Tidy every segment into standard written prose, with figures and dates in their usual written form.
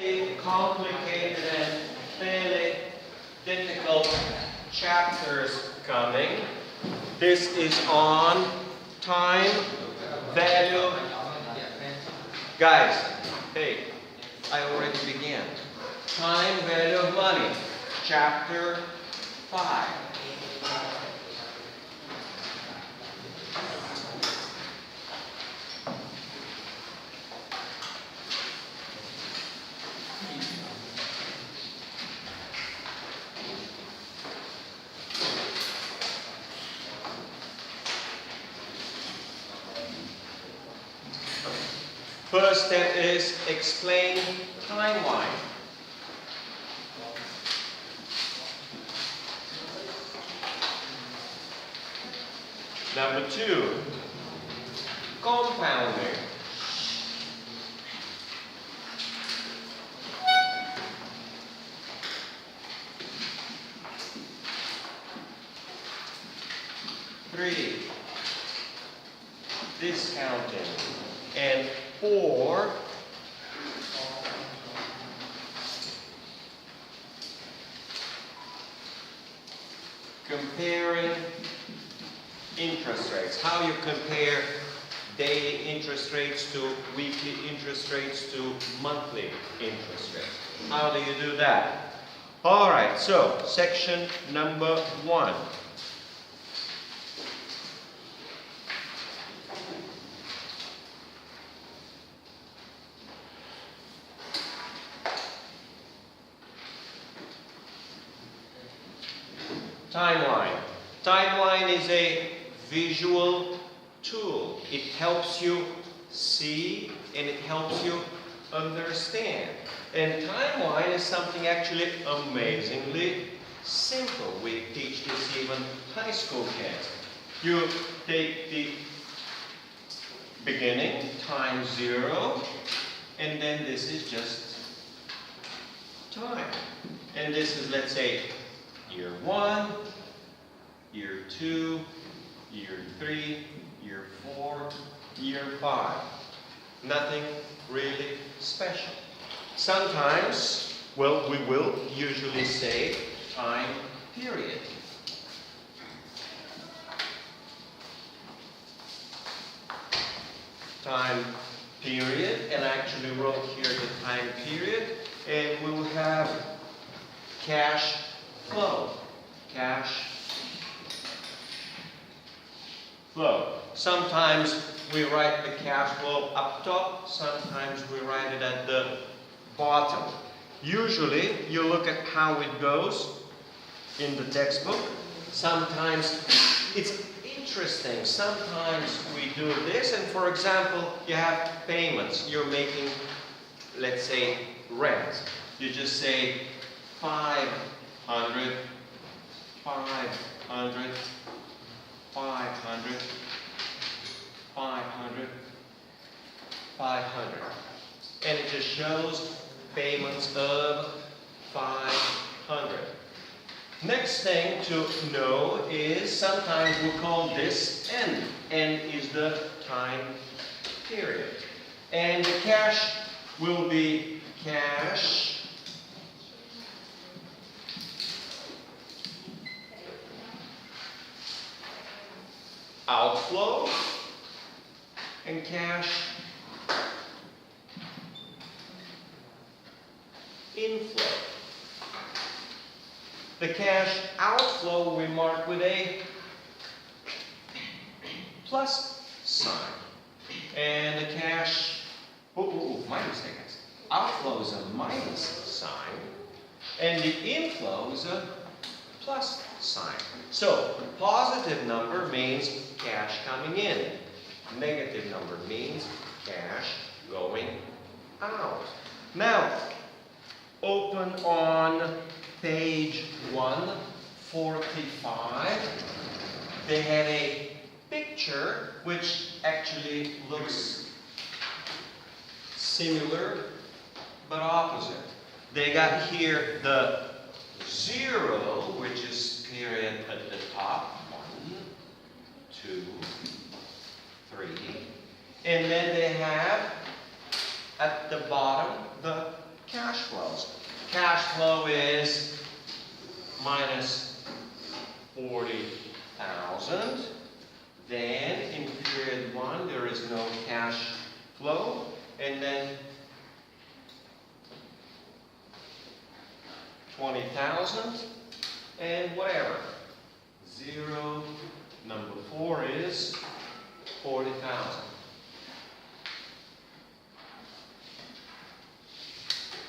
fairly complicated and fairly difficult chapters coming. This is on time, value. Guys, hey, I already began. Time, value of money, chapter 5. First step is explain timeline. Number 2, compounding. Three, discounting. And 4, comparing interest rates. How you compare daily interest rates to weekly interest rates to monthly interest rates. How do you do that? All right, so section number 1. Timeline. Timeline is a visual tool. It helps you see and it helps you understand. And timeline is something actually amazingly simple. We teach this even high school kids. You take the beginning, time 0, and then this is just time. And this is, let's say, year 1, year 2, year 3, year 4, year 5. Nothing really special. Sometimes, well, we will usually say time period. Time period, and I actually wrote here the time period, and we will have cash flow. Cash flow. Sometimes we write the cash flow up top, sometimes we write it at the bottom. Usually you look at how it goes in the textbook. Sometimes it's interesting. Sometimes we do this, and for example, you have payments. You're making, let's say, rent. You just say 500, 500, 500, 500, 500. And it just shows payments of 500. Next thing to know is sometimes we call this N. N is the time period. And the cash will be cash outflow and cash inflow. The cash outflow we mark with a plus sign. And the cash, my mistake, guys. Outflow is a minus sign. And the inflow is a plus sign. So, positive number means cash coming in. Negative number means cash going out. Now, open on page 145. They have a picture which actually looks similar but opposite. They got here the 0, which is period at the top. 1, 2, 3. And then they have at the bottom the cash cash flow is minus 40,000. Then in period 1 there is no cash flow, and then 20,000 and whatever. 0, number 4 is 40,000.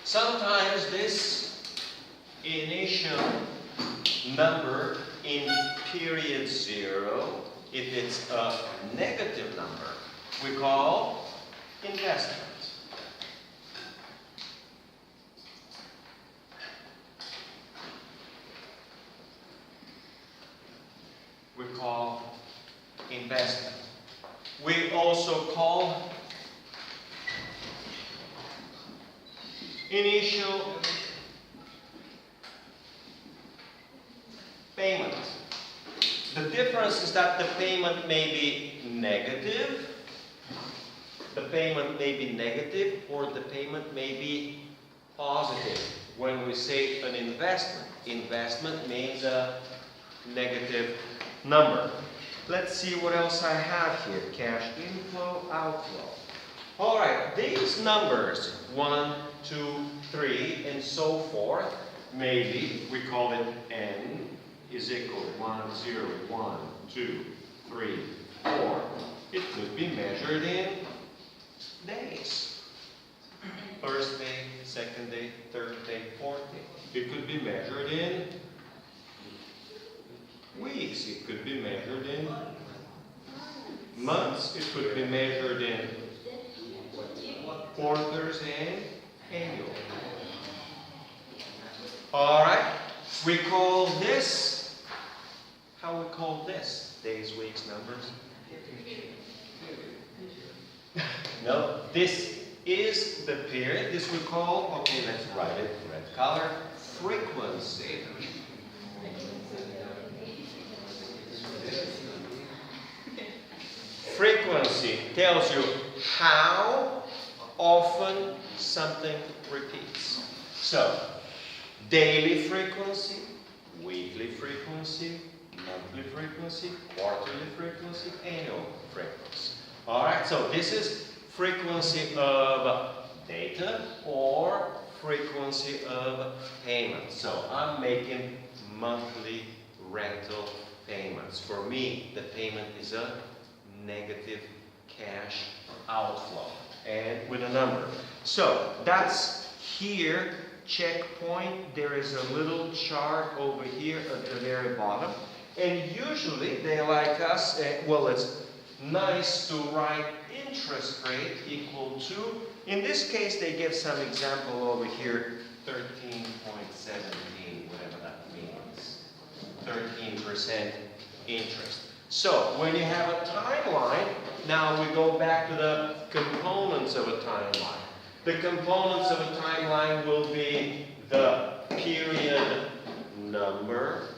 Sometimes this initial number in period 0, if it's a negative number, we call investment. We call investment. We also call initial payment. The difference is that the payment may be negative. The payment may be negative, or the payment may be positive. When we say an investment, investment means a negative number. Let's see what else I have here. Cash inflow, outflow. All right, these numbers, 1, 2, 3, and so forth, maybe we call it n is equal to 1, 0, 1, 2, 3, 4. It could be measured in days. First day, second day, third day, fourth day. It could be measured in weeks. It could be measured in months. It could be measured in quarters and annual. All right. We call this, how we call this? Days, weeks, numbers? No, this is the period. This we call, okay, let's write it in red color, frequency. Frequency tells you how often something repeats. So, daily frequency, weekly frequency, monthly frequency, quarterly frequency, annual frequency. Alright, so this is frequency of data or frequency of payment. So I'm making monthly rental payments. For me, the payment is a negative cash outflow, and with a number. So that's here, checkpoint. There is a little chart over here at the very bottom, and usually they like us, well, it's nice to write interest rate equal to, in this case they give some example over here, 13.17, whatever that means, 13% interest. So, when you have a timeline, now we go back to the components of a timeline. The components of a timeline will be the period number,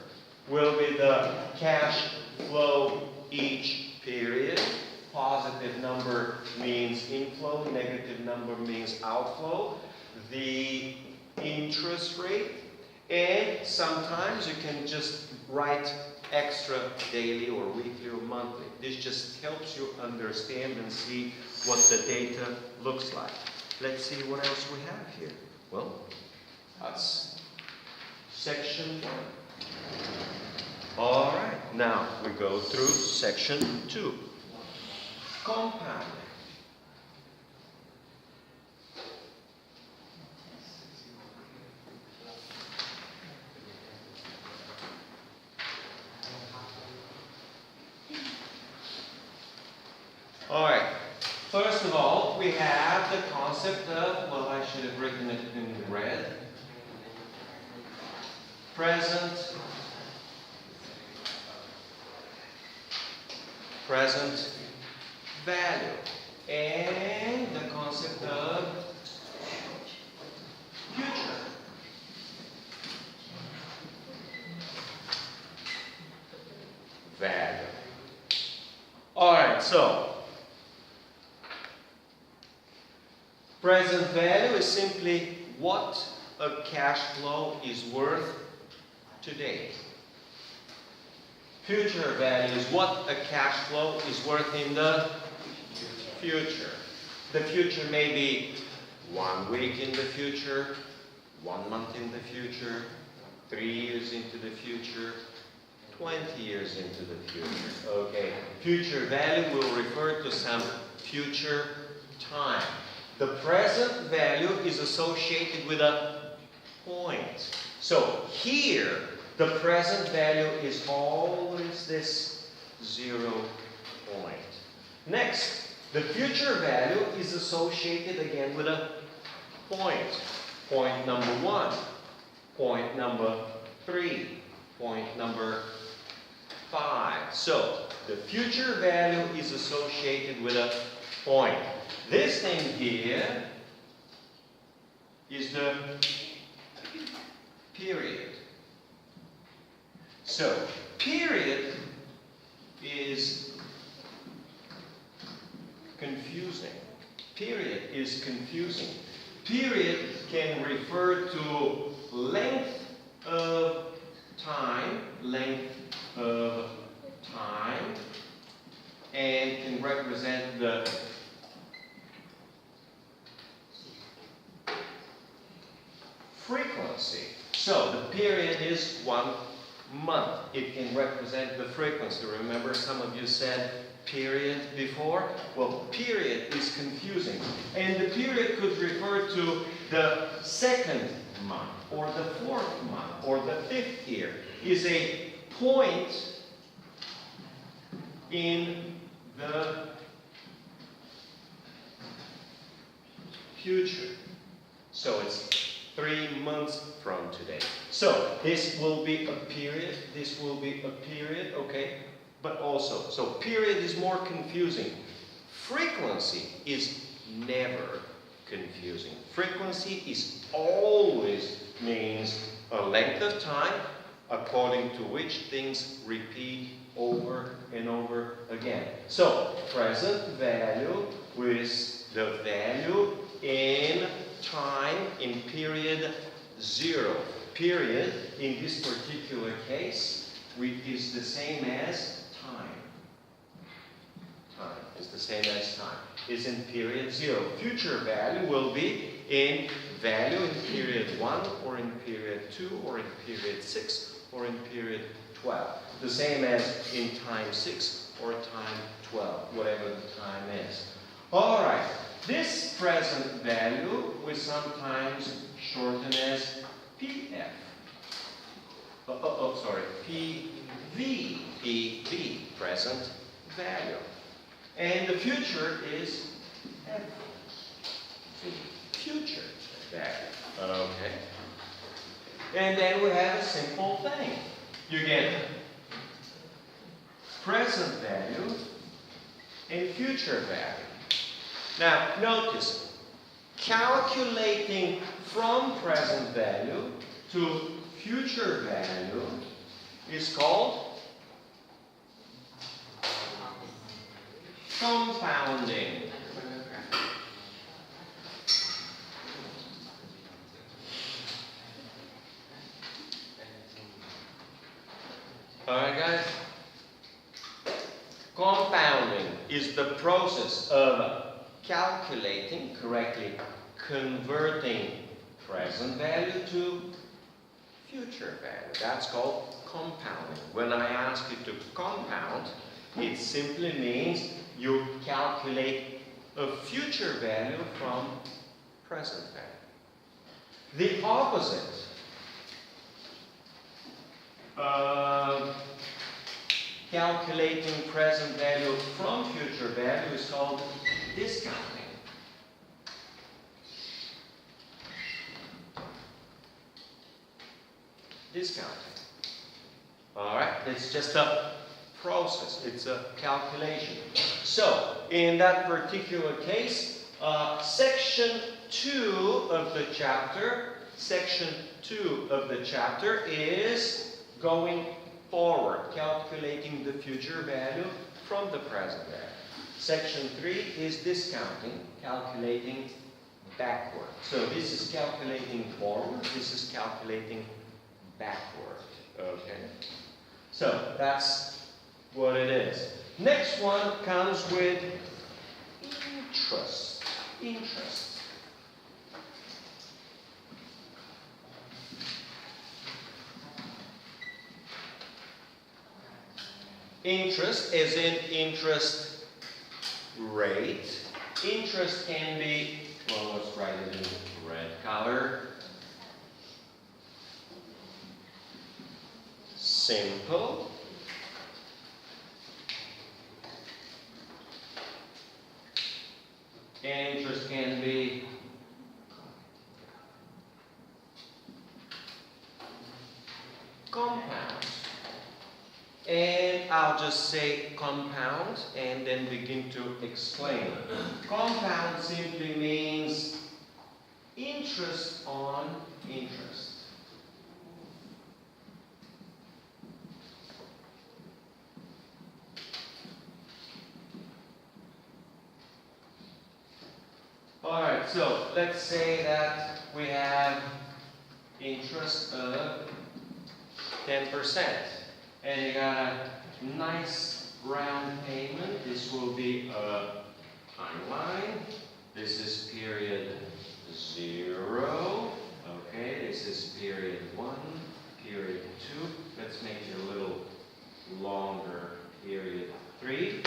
will be the cash flow each period. Positive number means inflow, negative number means outflow. The interest rate, and sometimes you can just write extra daily or weekly or monthly. This just helps you understand and see what the data looks like. Let's see what else we have here. Well, that's section 1. All right, now we go through section 2. Compounding. All right, first of all, we have the concept of, well, I should have written it in red. Present value. And the concept of future. Value. All right, so present value is simply what a cash flow is worth today. Future value is what a cash flow is worth in the future. The future may be 1 week in the future, 1 month in the future, 3 years into the future, 20 years into the future. Okay, future value will refer to some future time. The present value is associated with a point. So here, the present value is always this 0 point. Next, the future value is associated again with a point. Point number 1, point number 3, point number 5. So, the future value is associated with a point. This thing here is the period. So, period is confusing. Period is confusing. Period can refer to length of time, and can represent the frequency. So the period is 1 month. It can represent the frequency. Remember, some of you said period before? Well, period is confusing. And the period could refer to the 2nd month, or the 4th month, or the 5th year. Is a point in the future. So it's 3 months from today. So this will be a period, this will be a period, okay? But also, so period is more confusing. Frequency is never confusing. Frequency is always means a length of time according to which things repeat over and over again. So, present value with the value in time in period 0. Period, in this particular case, is the same as time. Time is the same as time. Is in period 0. Future value will be in value in period 1, or in period 2, or in period 6, or in period 12. The same as in time 6 or time 12, whatever the time is. Alright, this present value we sometimes shorten as PF. PV. PV, present value. And the future is FV, future value. Okay. And then we have a simple thing. You get present value and future value. Now, notice, calculating from present value to future value is called compounding. Alright, guys? Compounding is the process of calculating, correctly converting present value to future value. That's called compounding. When I ask you to compound, it simply means you calculate a future value from present value. The opposite calculating present value from future value is called discounting. Discounting. Alright, it's just a process, it's a calculation. So, in that particular case, section 2 of the chapter, is going forward, calculating the future value from the present value. Section 3 is discounting, calculating backward. So this is calculating forward, this is calculating backward. Okay? So that's what it is. Next one comes with interest. Interest. Interest is in interest rate. Interest can be, well, let's write it in red color. Simple. And interest can be compound. And I'll just say compound and then begin to explain. Compound simply means interest on interest. Alright, so let's say that we have interest of 10%. And you got a nice round payment. This will be a timeline. This is period 0. Okay, this is period 1, period 2. Let's make it a little longer, period 3.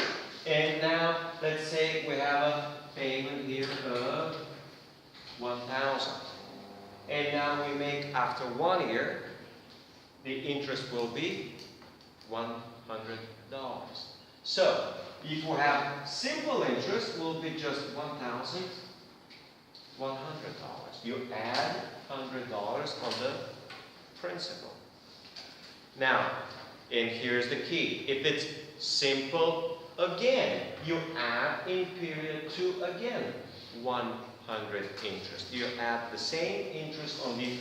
And now, let's say we have a payment here of 1,000. And now we make, after 1 year, the interest will be $100. So, if we have simple interest, will be just $1,100. You add $100 on the principal. Now, and here's the key. If it's simple, again, you add in period 2 again 100 interest. You add the same interest on the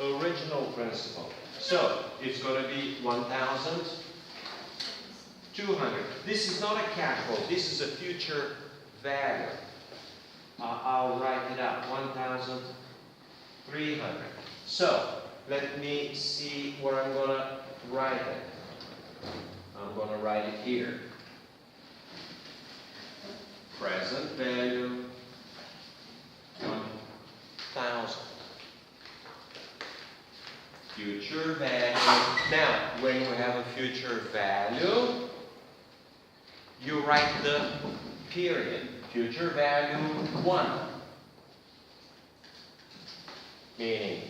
original principal. So, it's going to be 1,200. This is not a cash flow. This is a future value. I'll write it out. 1,300. So, let me see where I'm going to write it. I'm going to write it here. Present value, 1,000. Future value. Now, when we have a future value, you write the period. Future value 1. Meaning,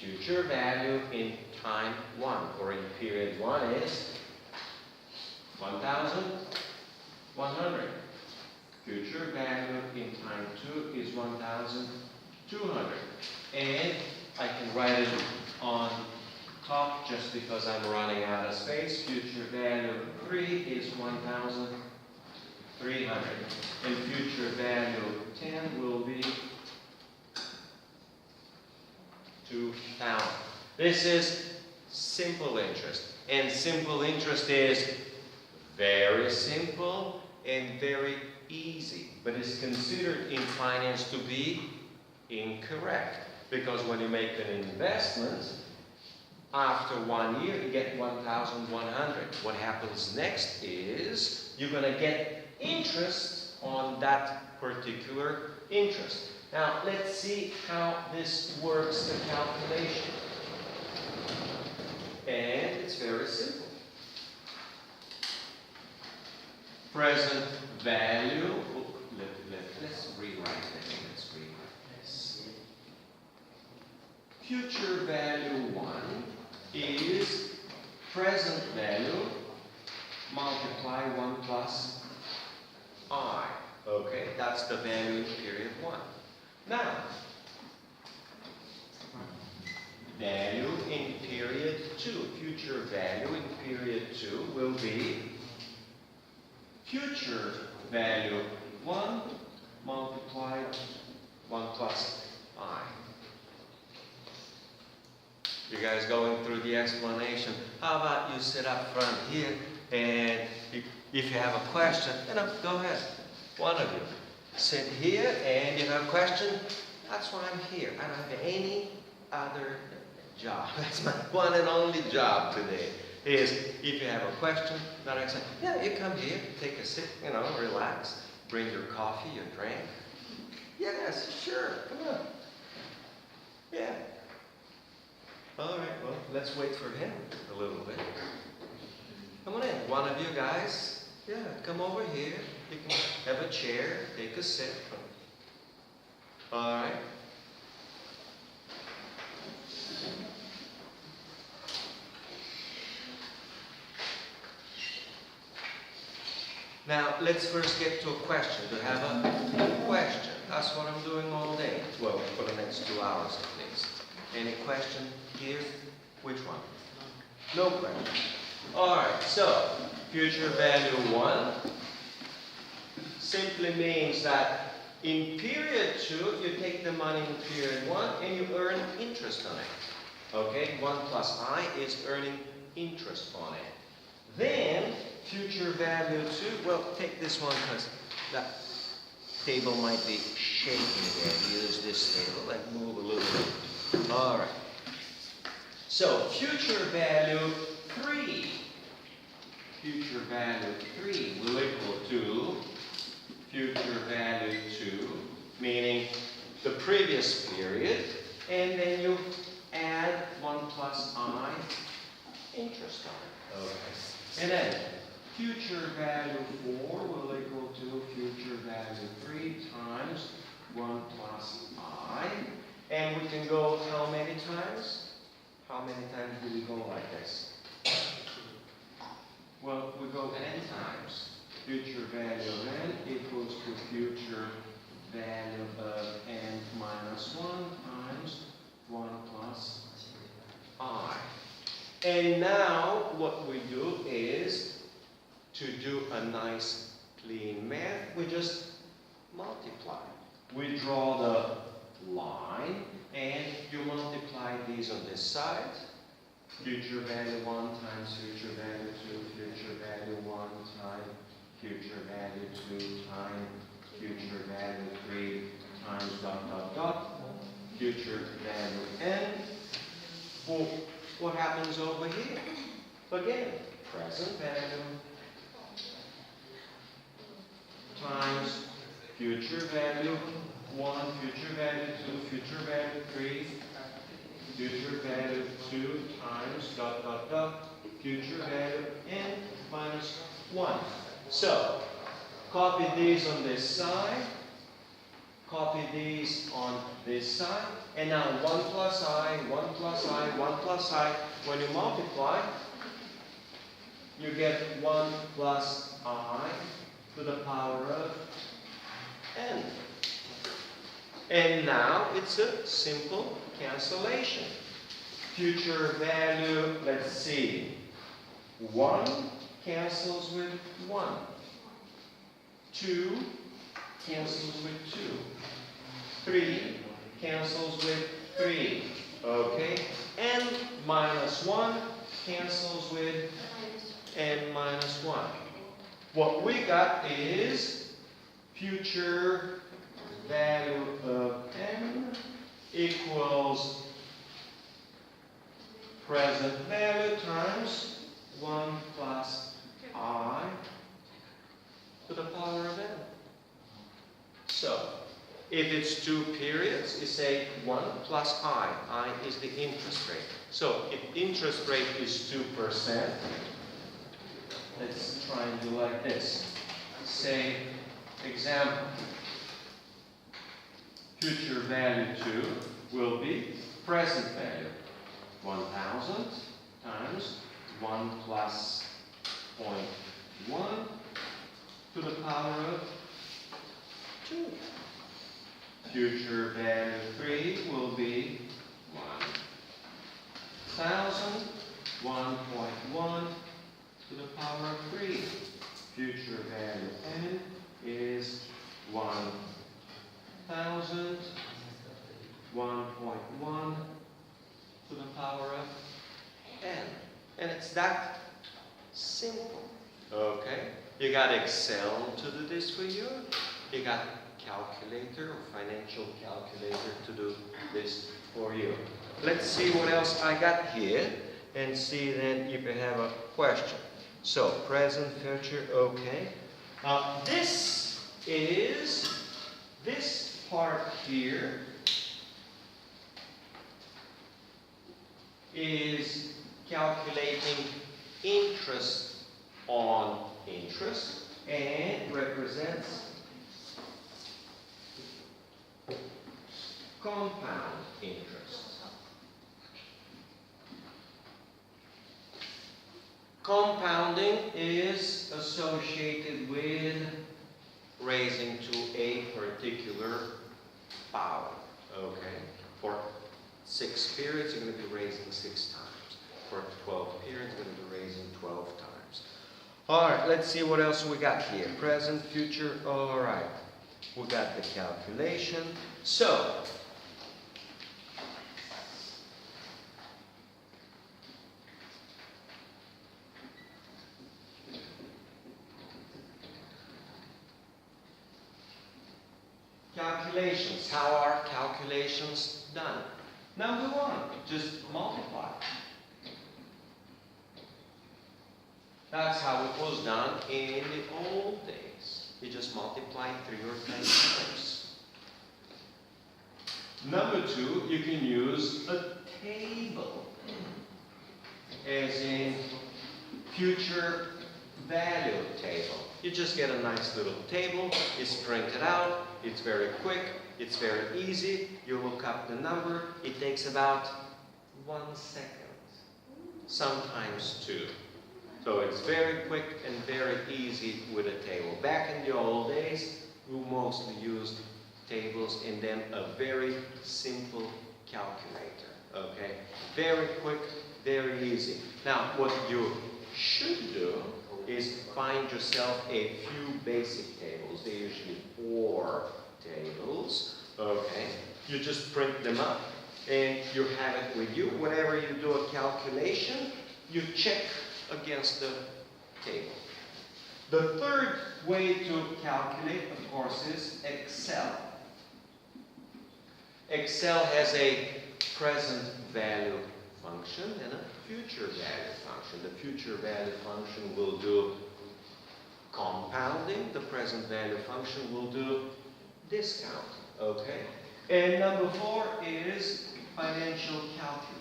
future value in time 1, or in period 1 is 1,100. Future value in time 2 is 1,200. And I can write it on top just because I'm running out of space. Future value 3 is 1,300. And future value 10 will be 2,000. This is simple interest. And simple interest is very simple and very easy. But it's considered in finance to be incorrect. Because when you make an investment, after 1 year, you get 1,100. What happens next is you're going to get interest on that particular interest. Now, let's see how this works, the calculation. And it's very simple. Present value, let's rewrite it. Let's rewrite this. Future value 1 is present value multiply 1 plus I. Okay, that's the value in period 1. Now, value in period 2, future value in period 2 will be future value 1 multiplied 1 plus I. You guys going through the explanation? How about you sit up front here and if you have a question, go ahead. One of you. Sit here and you have a question, That's why I'm here. I don't have any other job. That's my one and only job today. Is if you have a question that I say, yeah, you come here, take a sip, relax, bring your coffee, your drink. Yes, sure, come on. Yeah. All right, well, let's wait for him a little bit. Come on in, one of you guys. Yeah, come over here. You can have a chair, take a sip. All right. Now, let's first get to a question. To have a question. That's what I'm doing all day. Well, for the next 2 hours at least. Any question here? Which one? No question. All right, so future value 1 simply means that in period 2, you take the money in period 1 and you earn interest on it. Okay, 1 plus I is earning interest on it. Then, future value 2, well, take this one because that table might be shaking there. Use this table and move a little bit. All right. So, future value 3. Future value 3 will equal to future value 2, meaning the previous period, and then you add 1 plus I interest on it. Okay. And then future value 4 will equal to future value 3 times 1 plus I. And we can go how many times? How many times do we go like this? Well, we go n times. Future value of n equals to future value of n minus 1 times 1 plus I. And now what we do is to do a nice clean math, we just multiply. We draw the line and you multiply these on this side. Future value 1 times future value 2, future value 1 times future value 2 times future value 3 times dot dot dot, future value n. Well, what happens over here? Again, present value times future value 1, future value 2, future value 3, future value 2 times dot dot dot, future value n minus 1. So, copy these on this side, copy these on this side, and now 1 plus I, 1 plus I, 1 plus I. When you multiply, you get 1 plus I to the power of n. And now it's a simple cancellation. Future value, let's see, 1 cancels with 1. 2 cancels with 2. 3 cancels with 3. Okay? N minus 1 cancels with n minus 1. What we got is future value of n equals present value times 1 plus I to the power of n. So, if it's 2 periods, you say 1 plus I. I is the interest rate. So, if interest rate is 2%, let's try and do like this. Say, example, future value 2 will be present value. 1,000 times 1 plus 0.1 to the power of 2. Future value 3 will be 1,000, 1.1 to the power of 3. Future value n is 1,000, 1.1 to the power of n. And it's that simple. Okay? You got Excel to do this for you. You got calculator or financial calculator to do this for you. Let's see what else I got here and see then if you have a question. So, present, future, okay. This part here is calculating interest on interest and represents compound interest. Compounding is associated with raising to a particular power. Okay? For 6 periods, you're going to be raising 6 times. For 12 periods, you're going to be raising 12 times. Alright, let's see what else we got here. Present, future, alright. We got the calculation. So, calculations. How are calculations done? Number 1, just multiply. That's how it was done in the old days. You just multiply 3 or 10 times. Number 2, you can use a table, as in future value table. You just get a nice little table, it's printed out, it's very quick, it's very easy. You look up the number, it takes about 1 second, sometimes 2. So it's very quick and very easy with a table. Back in the old days, we mostly used tables and then a very simple calculator. Okay? Very quick, very easy. Now, what you should do is find yourself a few basic tables. They're usually 4 tables. Okay? You just print them up and you have it with you. Whenever you do a calculation, you check against the table. The third way to calculate, of course, is Excel. Excel has a present value function and a future value function. The future value function will do compounding. The present value function will do discount. Okay? And number 4 is financial calculator.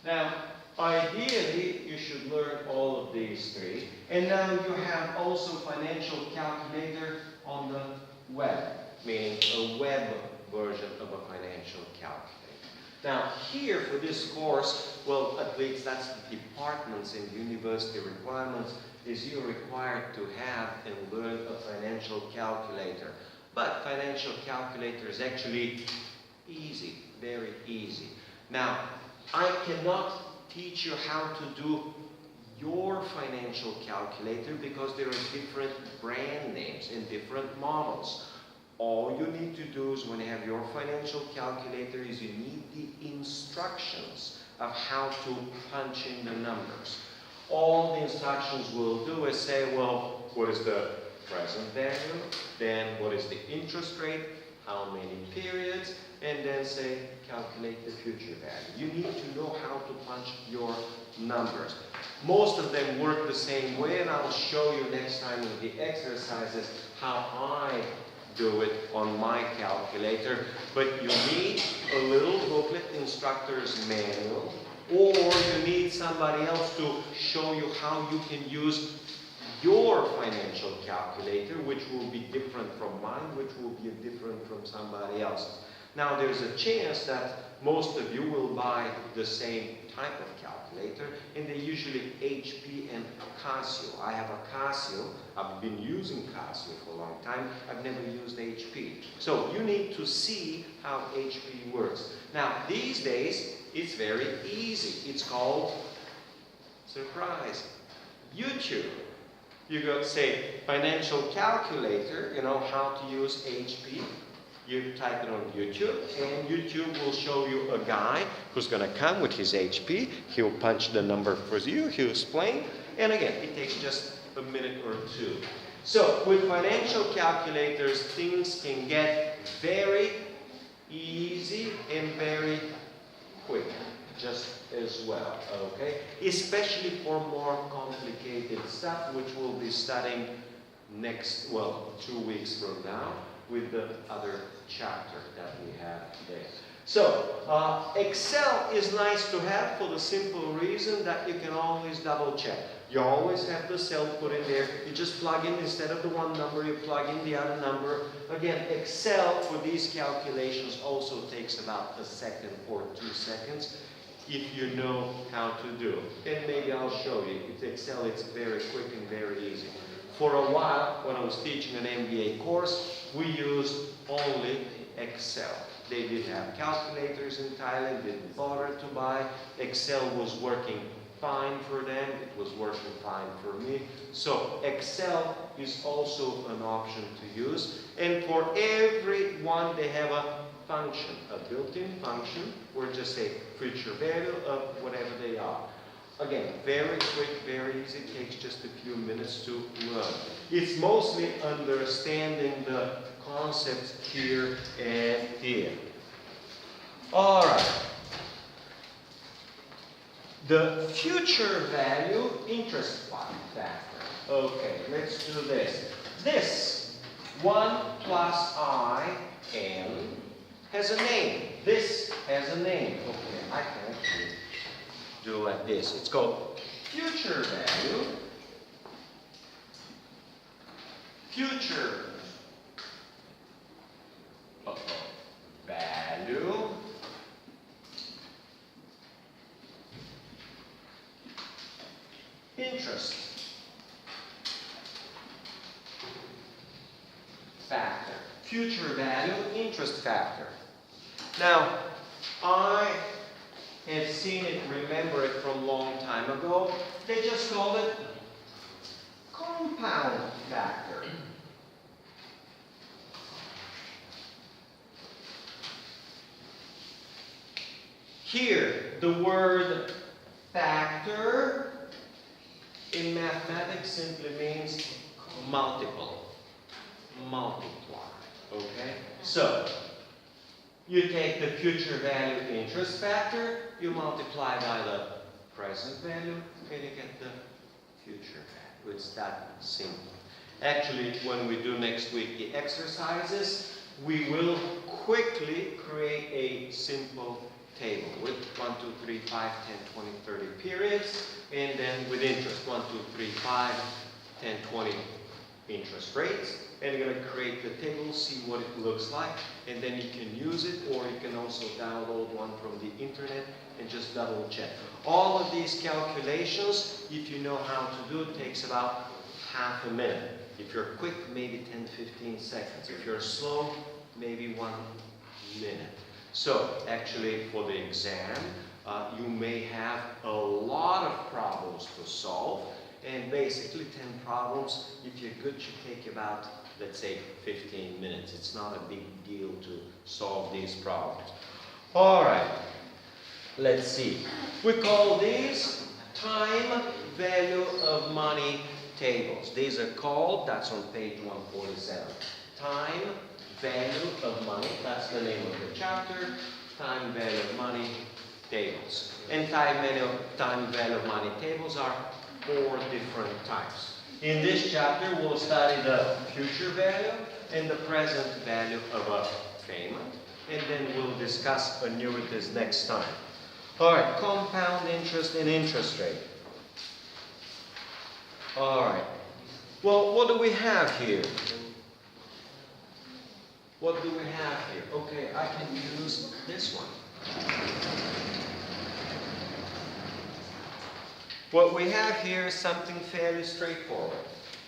Now, ideally, you should learn all of these 3. And now you have also financial calculator on the web, meaning a web version of a financial calculator. Now, here for this course, well, at least that's the departments in university requirements, is you're required to have and learn a financial calculator. But financial calculator is actually easy, very easy. Now, I cannot teach you how to do your financial calculator because there are different brand names and different models. All you need to do is when you have your financial calculator is you need the instructions of how to punch in the numbers. All the instructions will do is say, well, what is the present value, then what is the interest rate, how many periods, and then say calculate the future value. You need to know how to punch your numbers. Most of them work the same way, and I'll show you next time with the exercises how I do it on my calculator. But you need a little booklet, instructor's manual, or you need somebody else to show you how you can use your financial calculator, which will be different from mine, which will be different from somebody else's. Now, there's a chance that most of you will buy the same type of calculator, and they're usually HP and Casio. I have a Casio. I've been using Casio for a long time. I've never used HP. So you need to see how HP works. Now, these days, it's very easy. It's called, surprise, YouTube. You go say financial calculator, you know how to use HP. You type it on YouTube, and YouTube will show you a guy who's going to come with his HP. He'll punch the number for you, he'll explain, and again, it takes just a minute or two. So, with financial calculators, things can get very easy and very quick, just as well, okay? Especially for more complicated stuff, which we'll be studying next, 2 weeks from now, with the other chapter that we have there. So, Excel is nice to have for the simple reason that you can always double check. You always have the cell put in there. You just plug in, instead of the one number, you plug in the other number. Again, Excel for these calculations also takes about 1 second or 2 seconds if you know how to do it. And maybe I'll show you. With Excel, it's very quick and very easy. For a while, when I was teaching an MBA course, we used only Excel. They did have calculators in Thailand, didn't bother to buy. Excel was working fine for them, it was working fine for me. So Excel is also an option to use. And for every one, they have a function, a built-in function, or just say future value of whatever they are. Again, very quick, very easy, it takes just a few minutes to learn. It's mostly understanding the concepts here and here. All right. The future value interest factor. Okay, let's do this. This 1 plus I n has a name. This has a name. Okay, I can actually do like this. It's called future value. Future value interest factor. Future value interest factor. Now, I have seen it, remember it from a long time ago. They just called it compound factor. Here, the word factor in mathematics simply means multiple, multiply, okay? So, you take the future value interest factor, you multiply by the present value, and you get the future value. It's that simple. Actually, when we do next week the exercises, we will quickly create a simple table with 1, 2, 3, 5, 10, 20, 30 periods, and then with interest, 1, 2, 3, 5, 10, 20 interest rates. And you're going to create the table, see what it looks like, and then you can use it, or you can also download one from the internet and just double check. All of these calculations, if you know how to do it, takes about half a minute. If you're quick, maybe 10-15 seconds. If you're slow, maybe 1 minute. So, actually, for the exam, you may have a lot of problems to solve, and basically 10 problems, if you're good, should take about, let's say, 15 minutes. It's not a big deal to solve these problems. All right, let's see. We call these time value of money tables. These are called, that's on page 147, time value of money, that's the name of the chapter, time value of money tables. And time value of money tables are 4 different types. In this chapter, we'll study the future value and the present value of a payment, and then we'll discuss annuities next time. All right, compound interest and interest rate. All right. Well, what do we have here? What do we have here? Okay, I can use this one. What we have here is something fairly straightforward.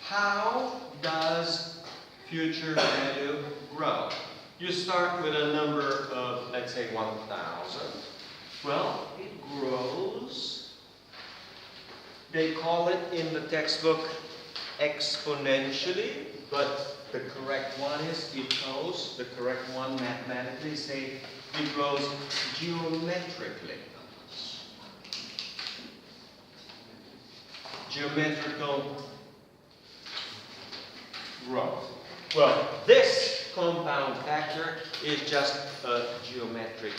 How does future value grow? You start with a number of, let's say, 1,000. Well, it grows. They call it in the textbook exponentially. but the correct one is it goes, the correct one mathematically say it grows geometrically. Geometrical growth. Well, this compound factor is just a geometric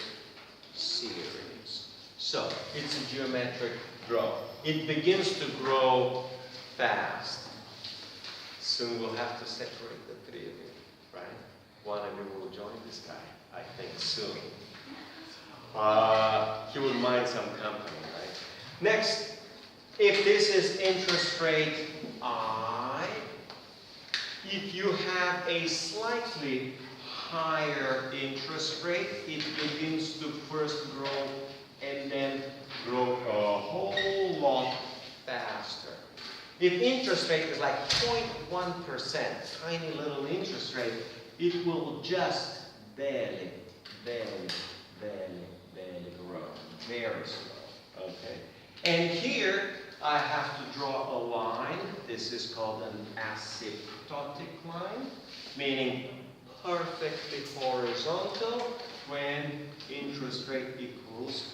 series. So, it's a geometric growth. It begins to grow fast. Soon we'll have to separate the three of you, right? One of you will join this guy, I think, soon. He will mind some company, right? Next, if this is interest rate I, if you have a slightly higher interest rate, it begins to first grow and then grow a whole lot faster. If interest rate is like 0.1%, tiny little interest rate, it will just barely grow. Very slow. Okay. And here I have to draw a line. This is called an asymptotic line, meaning perfectly horizontal when interest rate equals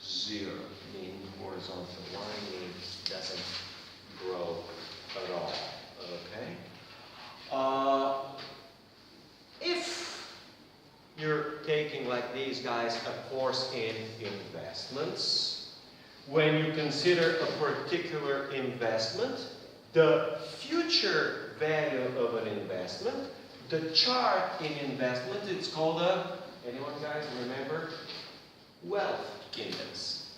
0, meaning horizontal line means doesn't grow at all. Okay? If you're taking, like these guys, a course in investments, when you consider a particular investment, the future value of an investment, the chart in investment, it's called a, anyone guys remember? Wealth index.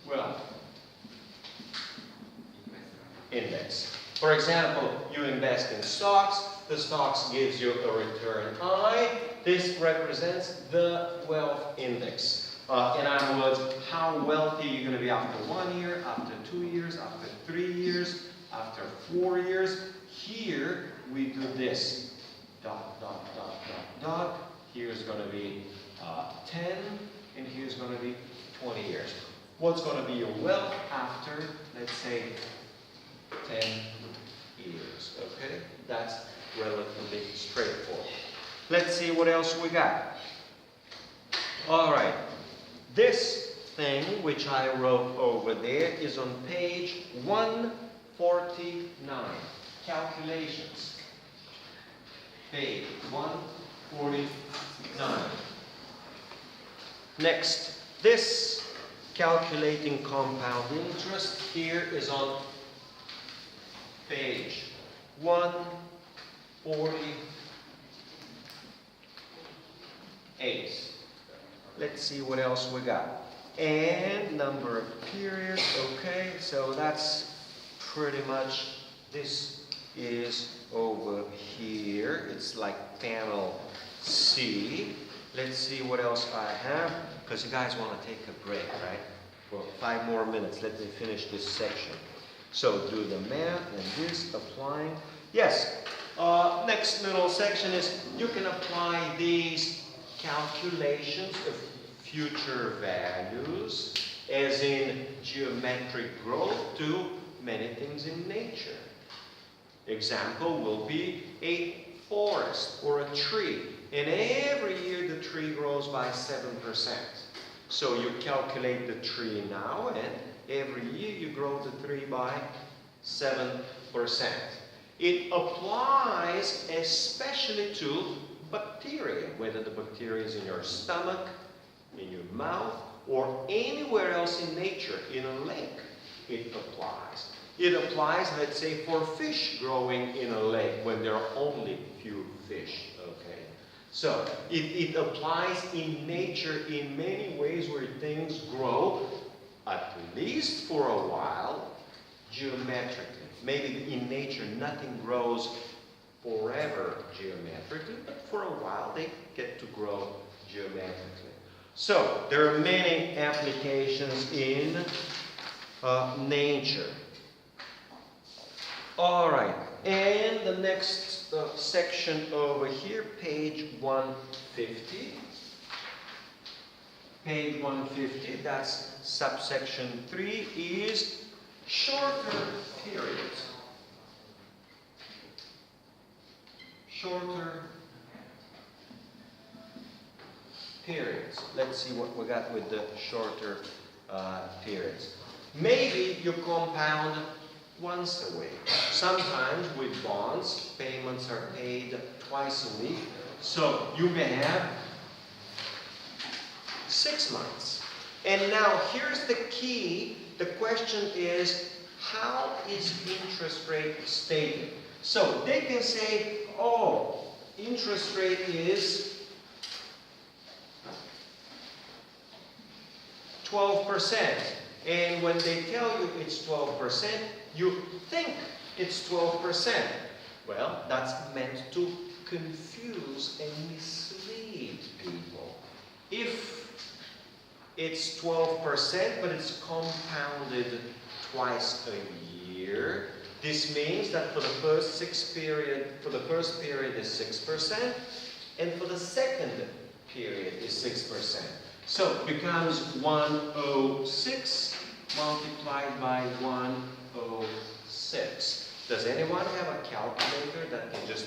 Wealth index. For example, you invest in stocks, the stocks gives you a return I, this represents the wealth index. In other words, how wealthy you're going to be after 1 year, after 2 years, after 3 years, after 4 years. Here we do this. Dot, dot, dot, dot, dot. Here's going to be 10, and here's going to be 20 years. What's going to be your wealth after, let's say, 10 years? Okay? That's relatively straightforward. Let's see what else we got. All right. This thing, which I wrote over there, is on page 149. Calculations. Page 149. Next, this calculating compound interest here is on page 148. Let's see what else we got. And number of periods, okay, so that's pretty much, this is over here. It's like panel C. Let's see what else I have, because you guys want to take a break, right? For 5 more minutes, let me finish this section. So do the math and this, applying. Yes, next little section is you can apply these calculations of future values, as in geometric growth, to many things in nature. Example will be a forest or a tree. And every year the tree grows by 7%. So you calculate the tree now, and every year you grow the tree by 7%. It applies especially to bacteria, whether the bacteria is in your stomach, in your mouth, or anywhere else in nature, in a lake, it applies. It applies, let's say, for fish growing in a lake when there are only few fish, okay? So, it applies in nature in many ways where things grow, at least for a while, geometrically. Maybe in nature nothing grows forever geometrically, but for a while they get to grow geometrically. So, there are many applications in nature. Alright, and the next section over here, page 150. Page 150, that's subsection 3, is shorter periods. shorter periods. Let's see what we got with the shorter periods. Maybe you compound once a week. Sometimes with bonds, payments are paid twice a week. So you may have 6 months. And now here's the key. The question is, how is interest rate stated? So they can say, oh, interest rate is 12%. And when they tell you it's 12%, you think it's 12%. Well, that's meant to confuse and mislead people. If it's 12%, but it's compounded twice a year, this means that for the first period is 6%, and for the second period is 6%. So it becomes 106 multiplied by 106. Does anyone have a calculator that can just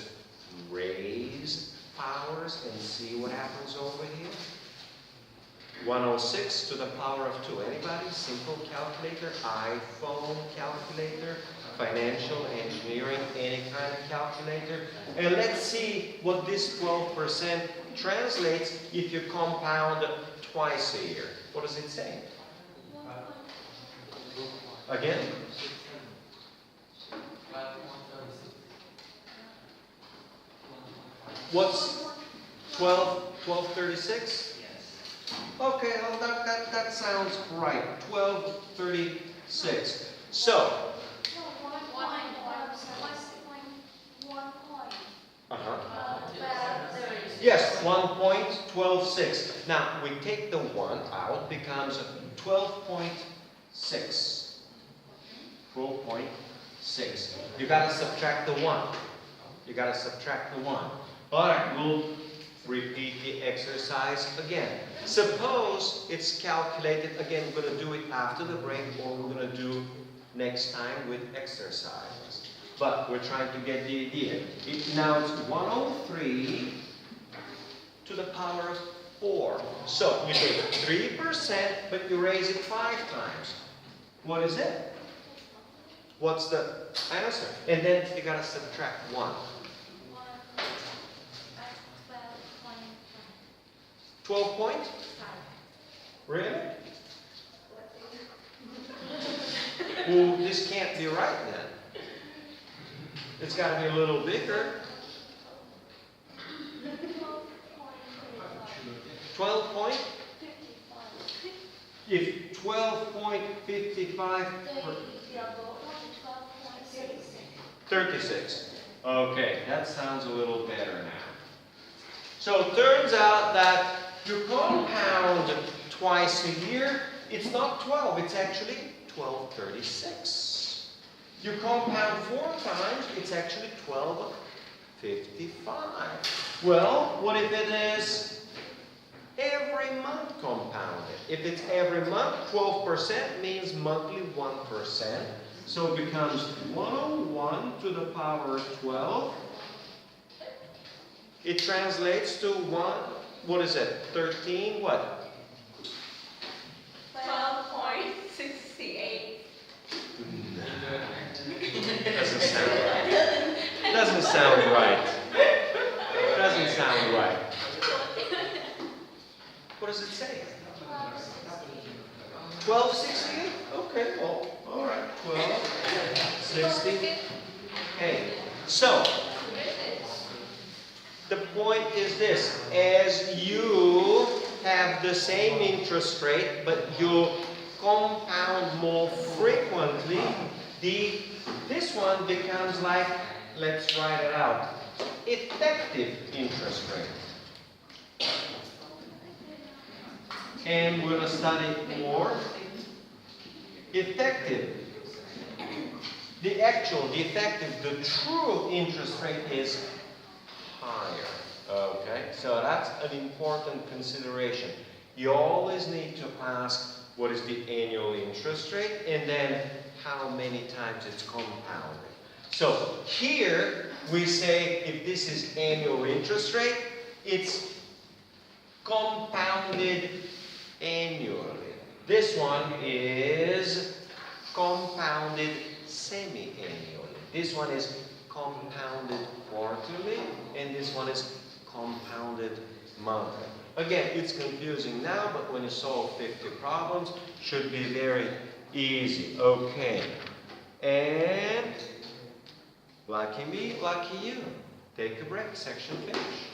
raise powers and see what happens over here? 106 to the power of 2. Anybody? Simple calculator, iPhone calculator, financial engineering, any kind of calculator. And let's see what this 12% translates if you compound twice a year. What does it say? Again? What's 1236? Okay, well, that sounds right. 1236. So. Yes, 1.126. Now, we take the 1 out, becomes 12.6. 12.6. You got to subtract the 1. You got to subtract the 1. All right, we'll repeat the exercise again. Suppose it's calculated, again, we're going to do it after the break, or we're going to do next time with exercises. But we're trying to get the idea. Now it's 103 to the power of 4. So you take 3%, but you raise it 5 times. What is it? What's the answer? And then you got to subtract 1. 12 point? Really? Well, this can't be right then. It's got to be a little bigger. 12 point? If 12.55 36. Okay, that sounds a little better now. So it turns out that you compound twice a year, it's not 12, it's actually 1236. You compound 4 times, it's actually 1255. Well, what if it is every month compounded? If it's every month, 12% means monthly 1%. So it becomes 101 to the power of 12. It translates to what is it? 13 what? 12.68. Doesn't sound right. Doesn't sound right. Doesn't sound right. What does it say? 1268? Okay, well, all right. 1260. Okay, so the point is this: as you have the same interest rate, but you compound more frequently, this one becomes like, let's write it out, effective interest rate. And we're going to study more. Effective. The effective, the true interest rate is higher. Okay, so that's an important consideration. You always need to ask what is the annual interest rate and then how many times it's compounded. So here we say if this is annual interest rate, it's compounded annually. This one is compounded semi-annually. This one is compounded quarterly, and this one is compounded monthly. Again, it's confusing now, but when you solve 50 problems, should be very easy. Okay. And lucky me, lucky you. Take a break, section finish.